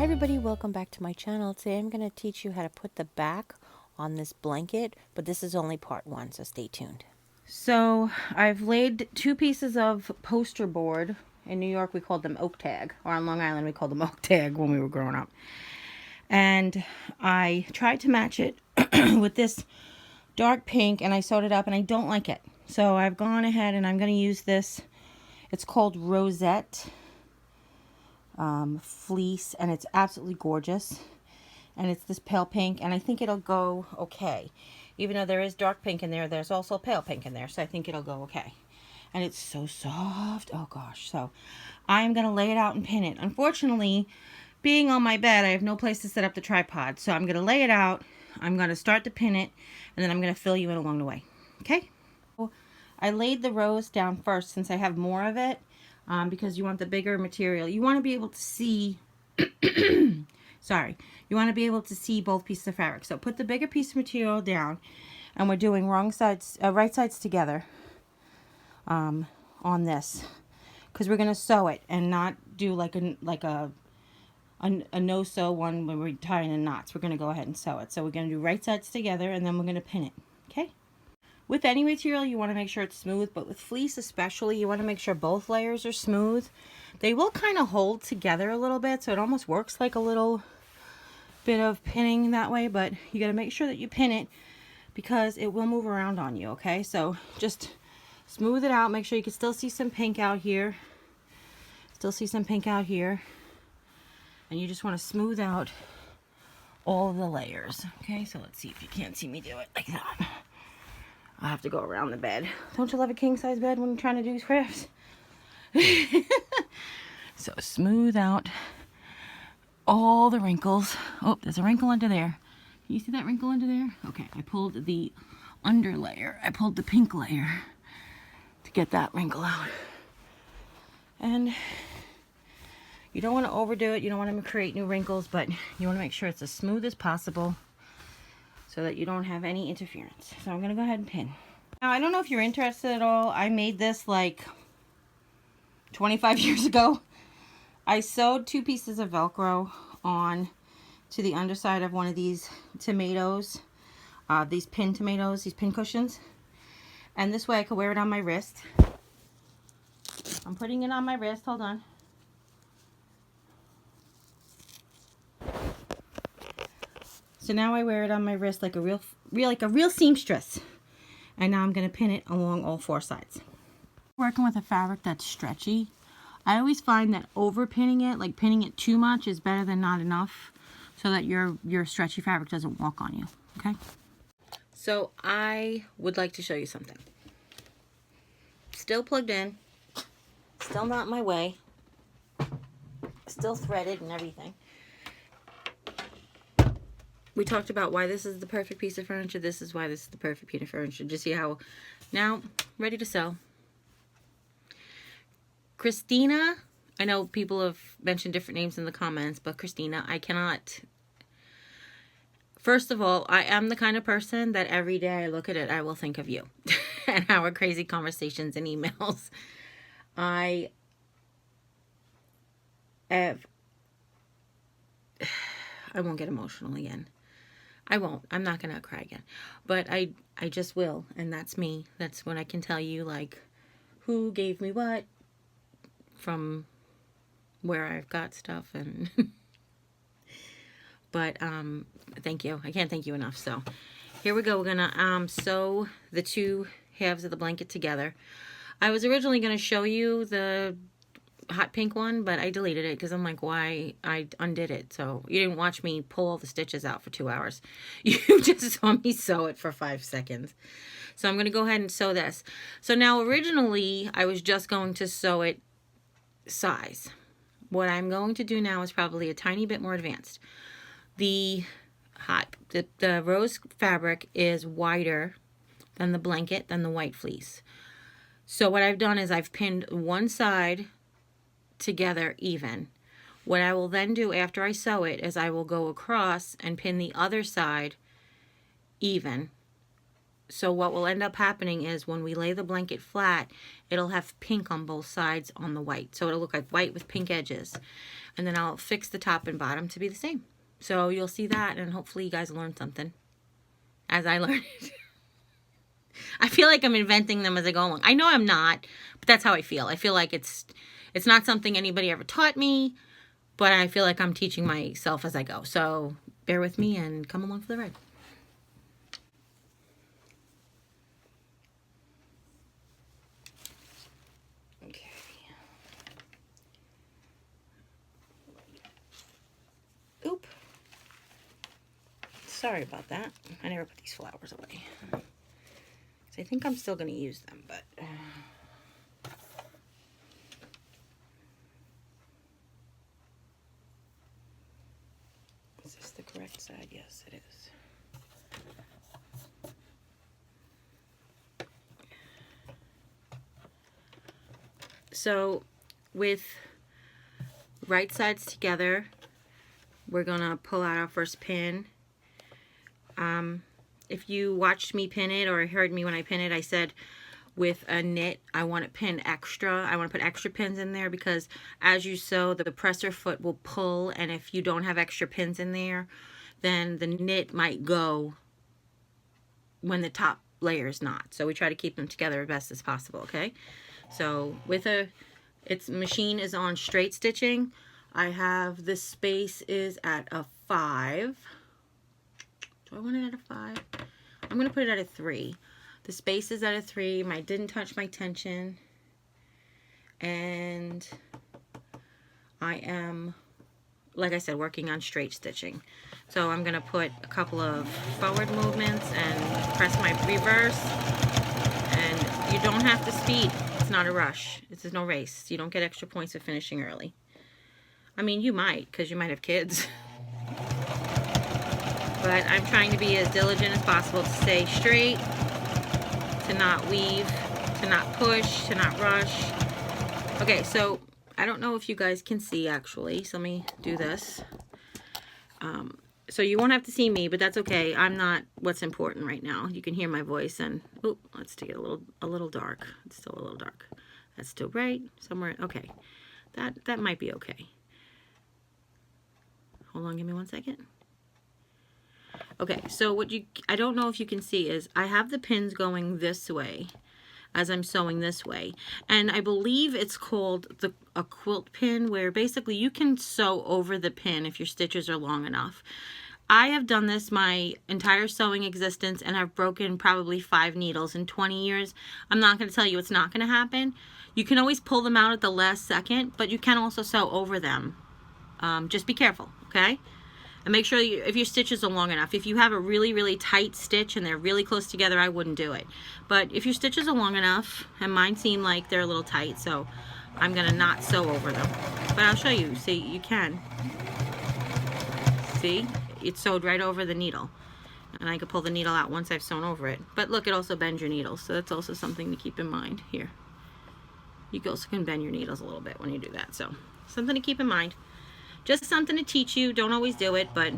Hi everybody, welcome back to my channel. Today I'm going to teach you how to put the back on this blanket, but this is only part one, so stay tuned. So I've laid 2 pieces of poster board. In New York we called them oak tag, or on Long Island we called them oak tag when we were growing up. And I tried to match it with this dark pink, and I sewed it up, and I don't like it. So I've gone ahead and I'm going to use this. It's called Rosette fleece, and it's absolutely gorgeous, and it's this pale pink, and I think it'll go okay. Even though there is dark pink in there, there's also pale pink in there, so I think it'll go okay. And it's so soft, oh gosh. So I'm gonna lay it out and pin it. Unfortunately, being on my bed, I have no place to set up the tripod, so I'm gonna lay it out, I'm gonna start to pin it, and then I'm gonna fill you in along the way. Okay, I laid the rose down first since I have more of it. Because you want the bigger material. You want to be able to see, sorry, you want to be able to see both pieces of fabric. So put the bigger piece of material down, and we're doing right sides together on this, because we're going to sew it and not do like a no-sew one when we're tying in knots. We're going to go ahead and sew it. So we're going to do right sides together, and then we're going to pin it. Okay? With any material, you want to make sure it's smooth, but with fleece especially, you want to make sure both layers are smooth. They will kind of hold together a little bit, so it almost works like a little bit of pinning that way, but you got to make sure that you pin it because it will move around on you, okay? So just smooth it out. Make sure you can still see some pink out here. Still see some pink out here. And you just want to smooth out all of the layers, okay? So let's see if you can't see me do it like that. I have to go around the bed. Don't you love a king-size bed when you're trying to do crafts? So smooth out all the wrinkles. Oh, there's a wrinkle under there. Can you see that wrinkle under there? Okay, I pulled the under layer. I pulled the pink layer to get that wrinkle out. And you don't want to overdo it. You don't want to create new wrinkles, but you want to make sure it's as smooth as possible so that you don't have any interference. So I'm going to go ahead and pin. Now, I don't know if you're interested at all. I made this like 25 years ago. I sewed 2 pieces of Velcro on to the underside of one of these tomatoes, these pin tomatoes, these pin cushions. And this way I could wear it on my wrist. I'm putting it on my wrist. Hold on. So now I wear it on my wrist like a real seamstress. And now I'm going to pin it along all 4 sides. Working with a fabric that's stretchy, I always find that over pinning it, like pinning it too much, is better than not enough, so that your stretchy fabric doesn't walk on you. Okay? So I would like to show you something. Still plugged in, still not in my way, still threaded and everything. We talked about why this is the perfect piece of furniture. This is why this is the perfect piece of furniture. Just see how, now, ready to sew. Christina, I know people have mentioned different names in the comments, but Christina, I cannot. First of all, I am the kind of person that every day I look at it, I will think of you and our crazy conversations and emails. I won't get emotional again. I won't. I'm not going to cry again. But I just will. And that's me. That's when I can tell you, like, who gave me what from where I've got stuff. And but thank you. I can't thank you enough. So here we go. We're going to sew the 2 halves of the blanket together. I was originally going to show you the hot pink one, but I deleted it because I'm like, why? I undid it. So you didn't watch me pull all the stitches out for 2 hours. You just saw me sew it for 5 seconds. So I'm going to go ahead and sew this. So now originally I was just going to sew it size. What I'm going to do now is probably a tiny bit more advanced. The rose fabric is wider than the blanket, than the white fleece. So what I've done is I've pinned one side together even. What I will then do after I sew it is I will go across and pin the other side even, So what will end up happening is when we lay the blanket flat, it'll have pink on both sides on the white. So it'll look like white with pink edges. And then I'll fix the top and bottom to be the same. So you'll see that, and hopefully you guys learned something as I learned it. I feel like I'm inventing them as I go along. I know I'm not, but that's how I feel. I feel like it's not something anybody ever taught me, but I feel like I'm teaching myself as I go. So bear with me and come along for the ride. Okay. Oop. Sorry about that. I never put these flowers away. I think I'm still going to use them, but... Is this the correct side? Yes, it is. So, with right sides together, we're going to pull out our first pin. If you watched me pin it or heard me when I pin it, I said with a knit, I want to pin extra. I want to put extra pins in there because as you sew, the presser foot will pull, and if you don't have extra pins in there, then the knit might go when the top layer is not. So we try to keep them together as best as possible, okay? So with its machine is on straight stitching. I have the space is at a 5. Do I want it at a 5? I'm going to put it at a 3. The space is at a 3. I didn't touch my tension. And I am, like I said, working on straight stitching. So I'm going to put a couple of forward movements and press my reverse. And you don't have to speed. It's not a rush. This is no race. You don't get extra points for finishing early. I mean, you might, because you might have kids. But I'm trying to be as diligent as possible to stay straight, to not weave, to not push, to not rush. Okay, so I don't know if you guys can see actually, so let me do this. So you won't have to see me, but that's okay. I'm not what's important right now. You can hear my voice and, oh, let's take it a little dark. It's still a little dark. That's still bright somewhere. Okay, that might be okay. Hold on, give me 1 second. Okay, so I don't know if you can see is I have the pins going this way as I'm sewing this way. And I believe it's called a quilt pin, where basically you can sew over the pin if your stitches are long enough. I have done this my entire sewing existence, and I've broken probably 5 needles in 20 years. I'm not going to tell you it's not going to happen. You can always pull them out at the last second, but you can also sew over them. Just be careful, okay? And make sure if your stitches are long enough. If you have a really, really tight stitch and they're really close together, I wouldn't do it. But if your stitches are long enough, and mine seem like they're a little tight, so I'm going to not sew over them. But I'll show you. See, you can. See? It's sewed right over the needle. And I could pull the needle out once I've sewn over it. But look, it also bends your needles, so that's also something to keep in mind. Here. You also can bend your needles a little bit when you do that, so something to keep in mind. Just something to teach you. Don't always do it, but...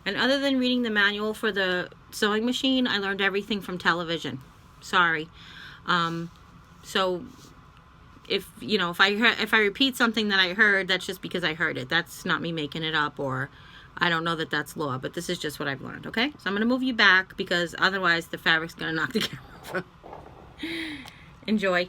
And other than reading the manual for the sewing machine, I learned everything from television. Sorry. So if I repeat something that I heard, that's just because I heard it. That's not me making it up, or I don't know that that's law, but this is just what I've learned, okay? So I'm going to move you back because otherwise the fabric's going to knock the camera over. Enjoy.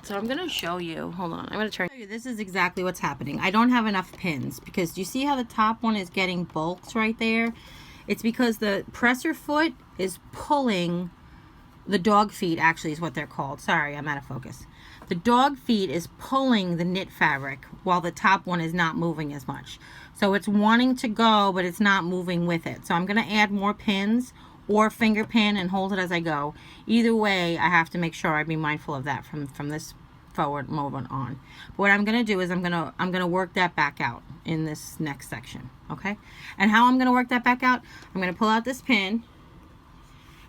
So I'm going to show you, hold on, I'm going to turn you. This is exactly what's happening. I don't have enough pins because you see how the top one is getting bulked right there? It's because the presser foot is pulling, the dog feet actually is what they're called. Sorry, I'm out of focus. The dog feet is pulling the knit fabric while the top one is not moving as much. So it's wanting to go, but it's not moving with it. So I'm going to add more pins or finger pin and hold it as I go. Either way, I have to make sure I be mindful of that from this forward moving on. But what I'm going to do is I'm going to work that back out in this next section, okay? And how I'm going to work that back out, I'm going to pull out this pin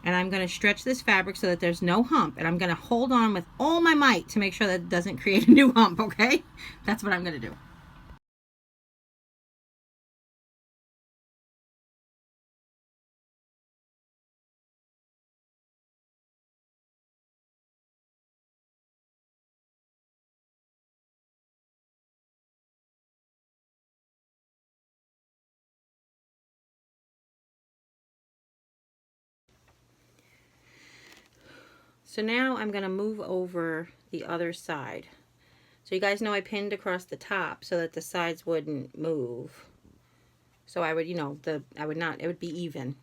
and I'm going to stretch this fabric so that there's no hump, and I'm going to hold on with all my might to make sure that it doesn't create a new hump, okay? That's what I'm going to do. So now I'm going to move over the other side. So you guys know I pinned across the top so that the sides wouldn't move. So I would, you know, it would be even.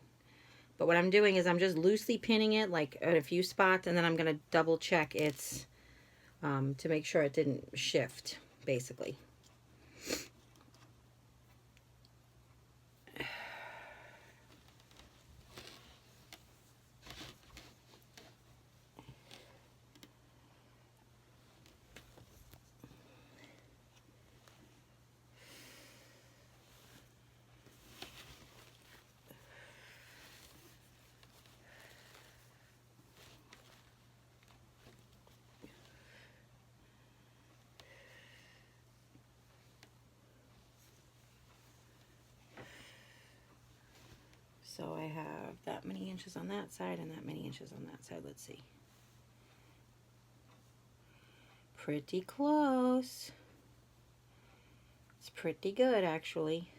But what I'm doing is I'm just loosely pinning it like at a few spots, and then I'm going to double check it's to make sure it didn't shift, basically. So I have that many inches on that side and that many inches on that side. Let's see. Pretty close. It's pretty good, actually.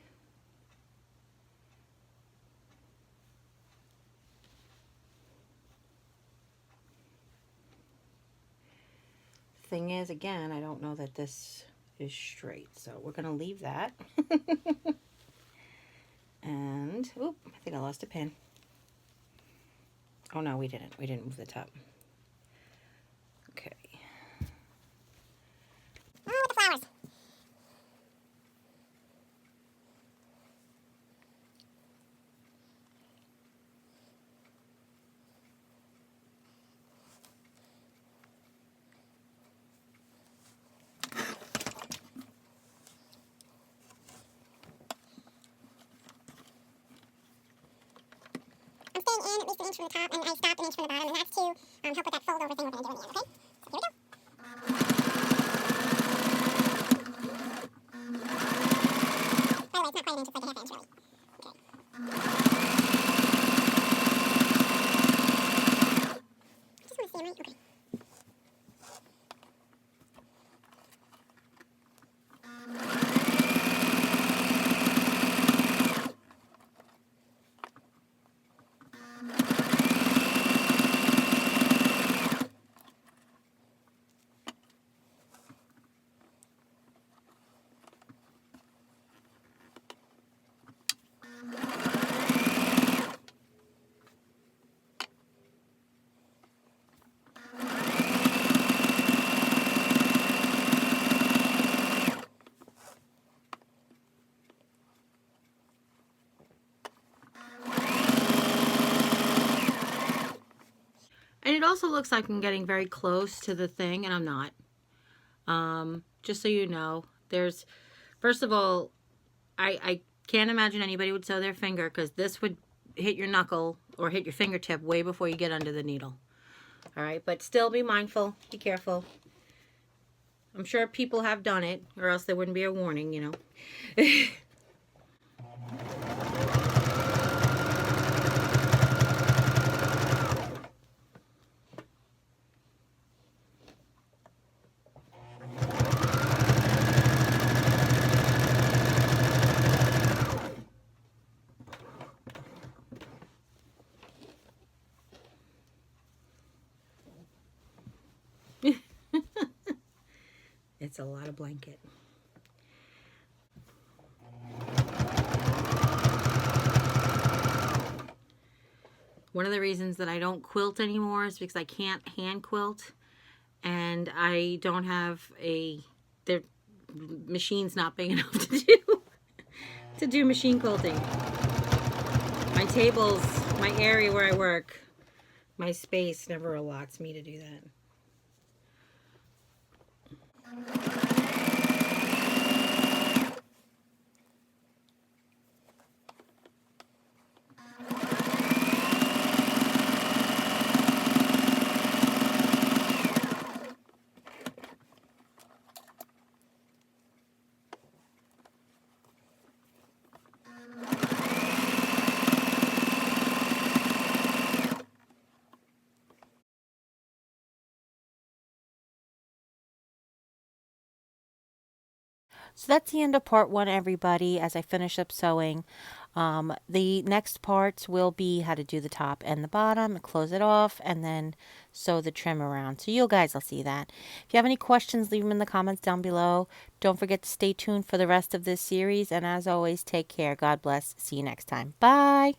Thing is, again, I don't know that this is straight, so we're going to leave that. And, oop, I think I lost a pin. Oh, no, we didn't. We didn't move the top. Okay. Oh, the flowers. I'm staying in at least an inch from the top, and I stopped an inch from the bottom, and that's to help with that fold over thing we're going to do in the end, okay? So here we go. By the way, it's not quite an inch, it's like a half inch, really. Okay. I just want to see, am I? Okay. And it also looks like I'm getting very close to the thing, and I'm not. Just so you know, there's, first of all, I can't imagine anybody would sew their finger, because this would hit your knuckle or hit your fingertip way before you get under the needle. All right, but still be mindful, be careful. I'm sure people have done it, or else there wouldn't be a warning, you know. It's a lot of blanket. One of the reasons that I don't quilt anymore is because I can't hand quilt. and I don't have the machine's not big enough to do machine quilting. My tables, my area where I work, my space never allots me to do that. So that's the end of part one, everybody, as I finish up sewing. The next parts will be how to do the top and the bottom, close it off, and then sew the trim around. So you guys will see that. If you have any questions, leave them in the comments down below. Don't forget to stay tuned for the rest of this series. And as always, take care. God bless. See you next time. Bye.